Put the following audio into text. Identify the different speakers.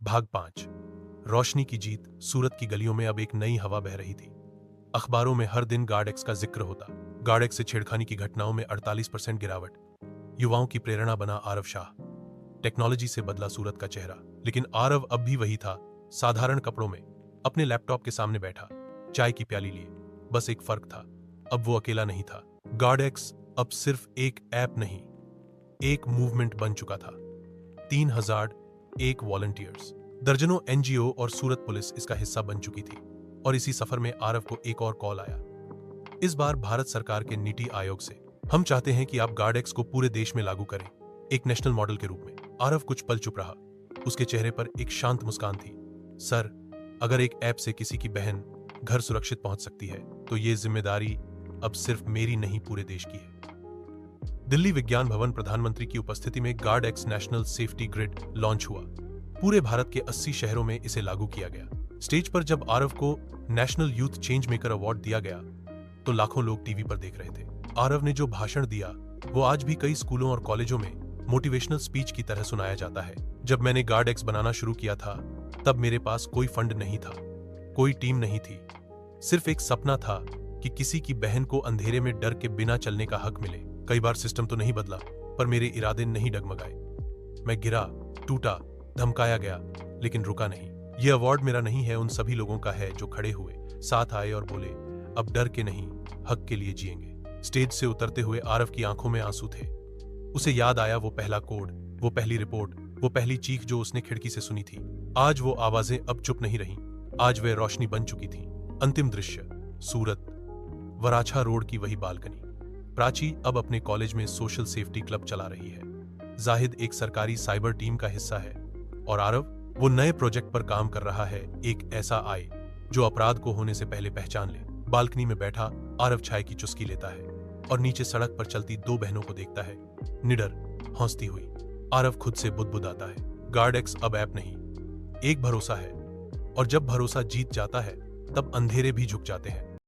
Speaker 1: भाग 5। रोशनी की जीत। सूरत की गलियों में अब एक नई हवा बह रही थी। अखबारों में हर दिन गार्ड एक्स का जिक्र होता। गार्ड एक्स से छेड़खानी की घटनाओं में 48% गिरावट। युवाओं की प्रेरणा बना आरव शाह। टेक्नोलॉजी से बदला सूरत का चेहरा। लेकिन आरव अब भी वही था, साधारण कपड़ों में, अपने लैपटॉप के सामने बैठा, चाय की प्याली लिए। बस एक फर्क था, अब वो अकेला नहीं था। गार्ड एक्स अब सिर्फ एक ऐप नहीं, एक मूवमेंट बन चुका था। 3001 वॉलंटियर्स, दर्जनों एनजीओ और सूरत पुलिस इसका हिस्सा बन चुकी थी। और इसी सफर में आरव को एक और कॉल आया, इस बार भारत सरकार के नीति आयोग से। हम चाहते हैं कि आप गार्ड एक्स को पूरे देश में लागू करें, एक नेशनल मॉडल के रूप में। आरव कुछ पल चुप रहा। उसके चेहरे पर एक शांत मुस्कान थी। सर, अगर एक ऐप से किसी की बहन घर सुरक्षित पहुंच सकती है, तो ये जिम्मेदारी अब सिर्फ मेरी नहीं, पूरे देश की है। दिल्ली विज्ञान भवन, प्रधानमंत्री की उपस्थिति में guard x national safety grid launch हुआ। पूरे भारत के 80 शहरों में इसे लागू किया गया। स्टेज पर जब आरव को national youth change maker award दिया गया, तो लाखों लोग टीवी पर देख रहे थे। आरव ने जो भाषण दिया, वो आज भी कई स्कूलों और कॉलेजों में मोटिवेशनल स्पीच की तरह सुनाया जाता है। जब मैंने गार्ड एक्स बनाना शुरू किया था, तब मेरे पास कोई फंड नहीं था, कोई टीम नहीं थी। सिर्फ एक सपना था कि किसी की बहन को अंधेरे में डर के बिना चलने का हक मिले। कई बार सिस्टम तो नहीं बदला, पर मेरे इरादे नहीं डगमगाए। मैं गिरा, टूटा, धमकाया गया, लेकिन रुका नहीं। यह अवार्ड मेरा नहीं है, उन सभी लोगों का है जो खड़े हुए, साथ आए और बोले, अब डर के नहीं, हक के लिए जिएंगे। स्टेज से उतरते हुए आरव की आंखों में आंसू थे। उसे याद आया वो पहला कोड, वो पहली रिपोर्ट, वो पहली चीख जो उसने खिड़की से सुनी थी। आज वो आवाजें अब चुप नहीं रहीं, आज वे रोशनी बन चुकी थीं। अंतिम दृश्य, सूरत, वराछा रोड की वही बालकनी। प्राची अब अपने कॉलेज में सोशल सेफ्टी क्लब चला रही है। जाहिद एक सरकारी साइबर टीम का हिस्सा है, और आरव वो नए प्रोजेक्ट पर काम कर रहा है, एक ऐसा आय जो अपराध को होने से पहले पहचान ले। बालकनी में बैठा आरव चाय की चुस्की लेता है और नीचे सड़क पर चलती दो बहनों को देखता है, निडर, हंसती हुई। आरव खुद से बुदबुदाता है, गार्ड एक्स अब ऐप नहीं, एक भरोसा है। और जब भरोसा जीत जाता है, तब अंधेरे भी झुक जाते हैं।